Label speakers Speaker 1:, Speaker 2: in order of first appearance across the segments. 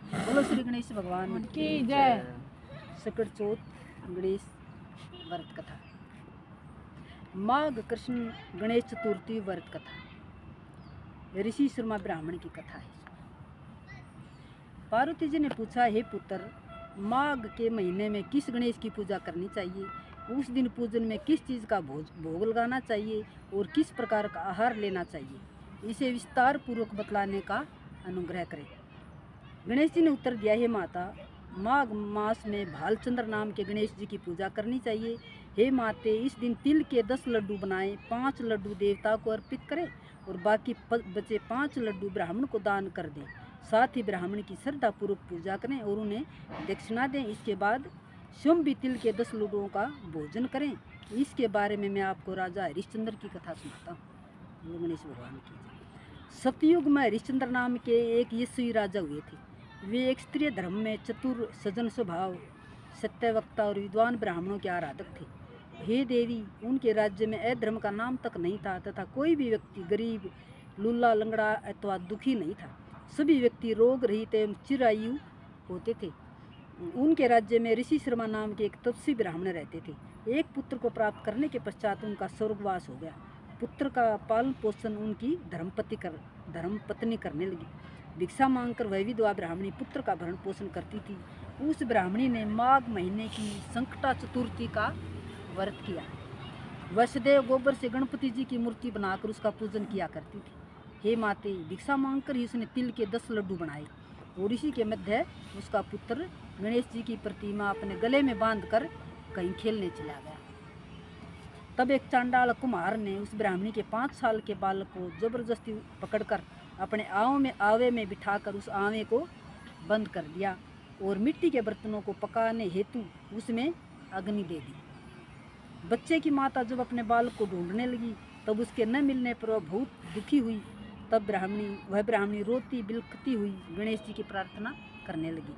Speaker 1: बोलो श्री गणेश भगवान
Speaker 2: की जय।
Speaker 1: सकट चौथ गणेश व्रत कथा। माघ कृष्ण गणेश चतुर्थी व्रत कथा। ऋषि शर्मा ब्राह्मण की कथा है। पार्वती जी ने पूछा, हे पुत्र, माघ के महीने में किस गणेश की पूजा करनी चाहिए? उस दिन पूजन में किस चीज़ का भोग लगाना चाहिए और किस प्रकार का आहार लेना चाहिए? इसे विस्तार पूर्वक बतलाने का अनुग्रह करें। गणेश जी ने उत्तर दिया, हे माता, माघ मास में भालचंद्र नाम के गणेश जी की पूजा करनी चाहिए। हे माते, इस दिन तिल के 10 लड्डू बनाएं, 5 लड्डू देवता को अर्पित करें और बाकी बचे 5 लड्डू ब्राह्मण को दान कर दें। साथ ही ब्राह्मण की श्रद्धापूर्वक पूजा करें और उन्हें दक्षिणा दें। इसके बाद स्वयं भी तिल के 10 लड्डुओं का भोजन करें। इसके बारे में मैं आपको राजा हरिश्चंद्र की कथा सुनाता हूँ। गणेश भगवान की। सतयुग में हरिश्चंद्र नाम के एक यशस्वी राजा हुए थे। वे एक स्त्रीय धर्म में चतुर, सज्जन स्वभाव, सत्यवक्ता और विद्वान ब्राह्मणों के आराधक थे। हे देवी, उनके राज्य में अधर्म का नाम तक नहीं था तथा कोई भी व्यक्ति गरीब, लूला, लंगड़ा अथवा दुखी नहीं था। सभी व्यक्ति रोग रहित एवं चिरायु होते थे। उनके राज्य में ऋषि शर्मा नाम के एक तपस्वी ब्राह्मण रहते थे। एक पुत्र को प्राप्त करने के पश्चात उनका स्वर्गवास हो गया। पुत्र का पालन पोषण उनकी धर्मपत्नी करने लगी। भिक्षा मांगकर वह विधवा ब्राह्मणी पुत्र का भरण पोषण करती थी। उस ब्राह्मणी ने माघ महीने की संकटा चतुर्थी का व्रत किया। वह सदैव गोबर से गणपति जी की मूर्ति बनाकर उसका पूजन किया करती थी। हे माते, भिक्षा मांगकर ही उसने तिल के 10 लड्डू बनाए और इसी के मध्य उसका पुत्र गणेश जी की प्रतिमा अपने गले में बांधकर कहीं खेलने चला गया। तब एक चांडाल कुम्हार ने उस ब्राह्मणी के 5 साल के बालक को जबरदस्ती पकड़कर अपने आवे में बिठाकर उस आवे को बंद कर दिया और मिट्टी के बर्तनों को पकाने हेतु उसमें अग्नि दे दी। बच्चे की माता जब अपने बालक को ढूंढने लगी तब उसके न मिलने पर वह बहुत दुखी हुई। तब वह ब्राह्मणी रोती बिलखती हुई गणेश जी की प्रार्थना करने लगी।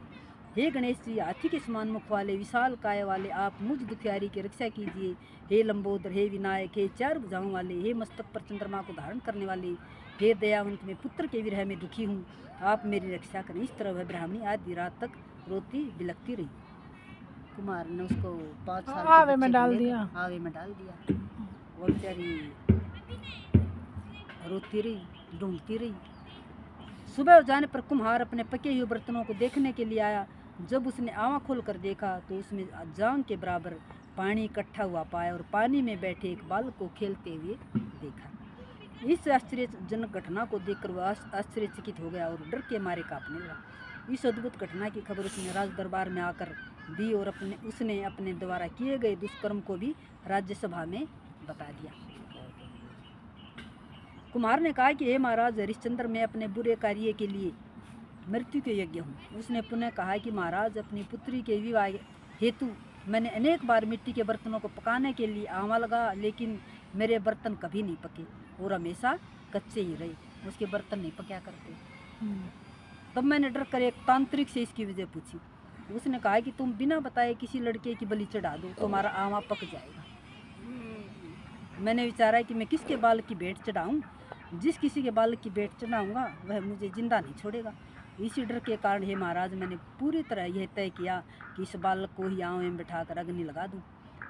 Speaker 1: हे गणेश जी, हाथी के समान मुख वाले, विशाल काय वाले, आप मुझ दुखियारी की रक्षा कीजिए। हे लंबोदर, हे विनायक, हे 4 भुजाओं वाले, हे मस्तक पर चंद्रमा को धारण करने वाले, हे दयावंत, मैं पुत्र के विरह में दुखी हूँ, आप मेरी रक्षा करें। इस तरह वह ब्राह्मणी आधी रात तक रोती बिलखती रही। कुमार ने उसको 5 साल के
Speaker 2: आवे में
Speaker 1: बच्चे को
Speaker 2: डाल
Speaker 1: लेकर
Speaker 2: दिया।
Speaker 1: आवे में डाल दिया। वो बेचारी रोती रही, ढूंढती रही। सुबह हो जाने पर कुम्हार अपने पके हुए बर्तनों को देखने के लिए आया। जब उसने आँख खोल कर देखा तो उसमें जांग के बराबर पानी इकट्ठा हुआ पाया और पानी में बैठे एक बालक को खेलते हुए देखा। इस आश्चर्यजनक घटना को देखकर वह आश्चर्यचकित हो गया और डर के मारे कांपने लगा। इस अद्भुत घटना की खबर उसने राज दरबार में आकर दी और उसने अपने द्वारा किए गए दुष्कर्म को भी राज्यसभा में बता दिया। कुमार ने कहा कि हे महाराज हरिश्चंद्र, मैं अपने बुरे कार्य के लिए मृत्यु के योग्य हूँ। उसने पुनः कहा कि महाराज, अपनी पुत्री के विवाह हेतु मैंने अनेक बार मिट्टी के बर्तनों को पकाने के लिए आवा लगा, लेकिन मेरे बर्तन कभी नहीं पके और हमेशा कच्चे ही रहे, उसके बर्तन नहीं पका करते। तब मैंने डर कर एक तांत्रिक से इसकी वजह पूछी। उसने कहा कि तुम बिना बताए किसी लड़के की बलि चढ़ा दो, तुम्हारा आवा पक जाएगा। मैंने विचारा कि मैं किसके बालक की भेंट चढ़ाऊँ। जिस किसी के बालक की भेंट चढ़ाऊँगा वह मुझे जिंदा नहीं छोड़ेगा। इसी डर के कारण हे महाराज, मैंने पूरी तरह यह तय किया कि इस बालक को ही आवे में बिठाकर अग्नि लगा दूँ।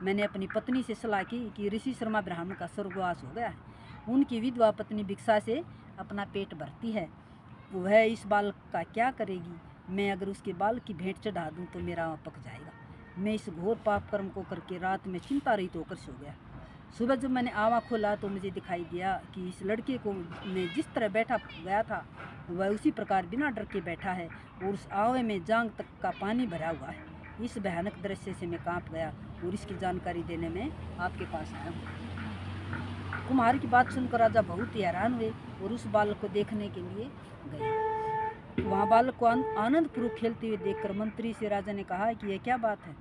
Speaker 1: मैंने अपनी पत्नी से सलाह की कि ऋषि शर्मा ब्राह्मण का स्वर्गवास हो गया है। उनकी विधवा पत्नी भिक्षा से अपना पेट भरती है, वह इस बालक का क्या करेगी? मैं अगर उसके बालक की भेंट चढ़ा दूँ तो मेरा आवा पक जाएगा। मैं इस घोर पाप कर्म को करके रात में चिंता रहित होकर सो गया। सुबह जब मैंने आँख खोला तो मुझे दिखाई दिया कि इस लड़के को मैं जिस तरह बैठा गया था वह उसी प्रकार बिना डर के बैठा है और उस आवे में जांग तक का पानी भरा हुआ है। इस भयानक दृश्य से मैं कांप गया और इसकी जानकारी देने में आपके पास आया हूँ। कुम्हार की बात सुनकर राजा बहुत ही हैरान हुए और उस बालक को देखने के लिए गए। वहाँ बालक को आनंदपूर्वक खेलते हुए देखकर मंत्री से राजा ने कहा कि यह क्या बात है,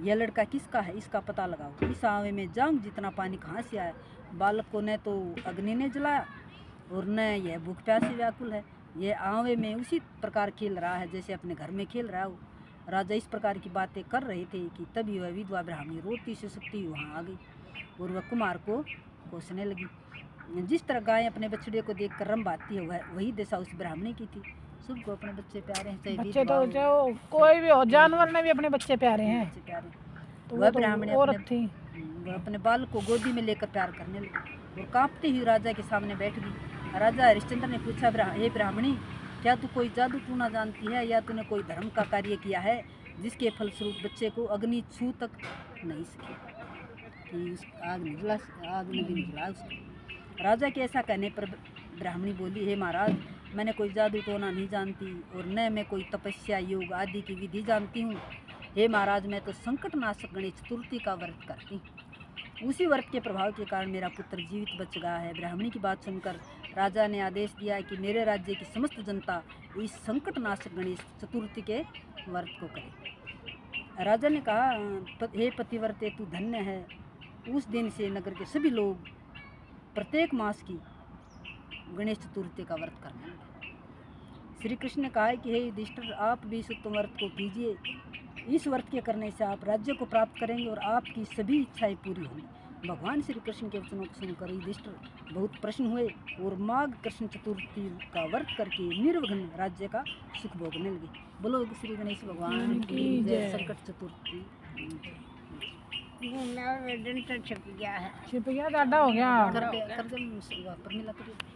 Speaker 1: यह लड़का किसका है, इसका पता लगाओ। इस आवे में जांग जितना पानी कहाँ से आया? बालक को न तो अग्नि ने जलाया और न यह भूख प्यास से व्याकुल है। यह आवे में उसी प्रकार खेल रहा है जैसे अपने घर में खेल रहा हो। राजा इस प्रकार की बातें कर रहे थे कि तभी वह विधवा ब्राह्मणी रोती से सुखती वहाँ आ गई और वह कुमार को कोसने लगी। जिस तरह गाय अपने बछड़े को देखकर रंभाती है वही दशा उस ब्राह्मणी की थी। सबको अपने बच्चे प्यारे हैं, चाहे
Speaker 2: बच्चे तो जो कोई भी हो, जानवर ने भी अपने बच्चे प्यारे हैं।
Speaker 1: बच्चे प्यारे।
Speaker 2: तो
Speaker 1: वह
Speaker 2: वो तो
Speaker 1: ब्राह्मणी
Speaker 2: औरत
Speaker 1: अपने
Speaker 2: थी।
Speaker 1: वह अपने बाल को गोदी में लेकर प्यार करने लगी और कांपती हुई राजा के सामने बैठ गई। राजा हरिश्चंद्र ने पूछा, हे ब्राह्मणी, क्या तू कोई जादू टूना जानती है या तूने कोई धर्म का कार्य किया है जिसके फलस्वरूप बच्चे को अग्नि छू तक नहीं सके, कि उस आग ने भी निकला उसको। राजा के ऐसा कहने पर ब्राह्मणी बोली, हे महाराज, मैंने कोई जादू टोना नहीं जानती और न मैं कोई तपस्या योग आदि की विधि जानती हूँ। हे महाराज, मैं तो संकटनाशक गणेश चतुर्थी का व्रत करती हूँ। उसी व्रत के प्रभाव के कारण मेरा पुत्र जीवित बच गया है। ब्राह्मणी की बात सुनकर राजा ने आदेश दिया कि मेरे राज्य की समस्त जनता इस संकटनाशक गणेश चतुर्थी के व्रत को करे। राजा ने कहा, हे पतिव्रते, तू धन्य है। उस दिन से नगर के सभी लोग प्रत्येक मास की गणेश चतुर्थी का व्रत करने लगे। श्री कृष्ण ने कहा है कि हे युधिष्ठिर, आप भी इस उत्तम व्रत को कीजिए। इस व्रत के करने से आप राज्य को प्राप्त करेंगे और आपकी सभी इच्छाएं पूरी होंगी। भगवान श्री कृष्ण के वचनों को सुनकर युधिष्ठिर बहुत प्रसन्न हुए और माघ कृष्ण चतुर्थी का व्रत करके निर्विघ्न राज्य का सुख भोगने लगे। बोलो श्री गणेश भगवान की जय। संकट चतुर्थी
Speaker 2: छिप गया, डाढ़ा हो गया।
Speaker 1: कर दे, पर मिला करिए।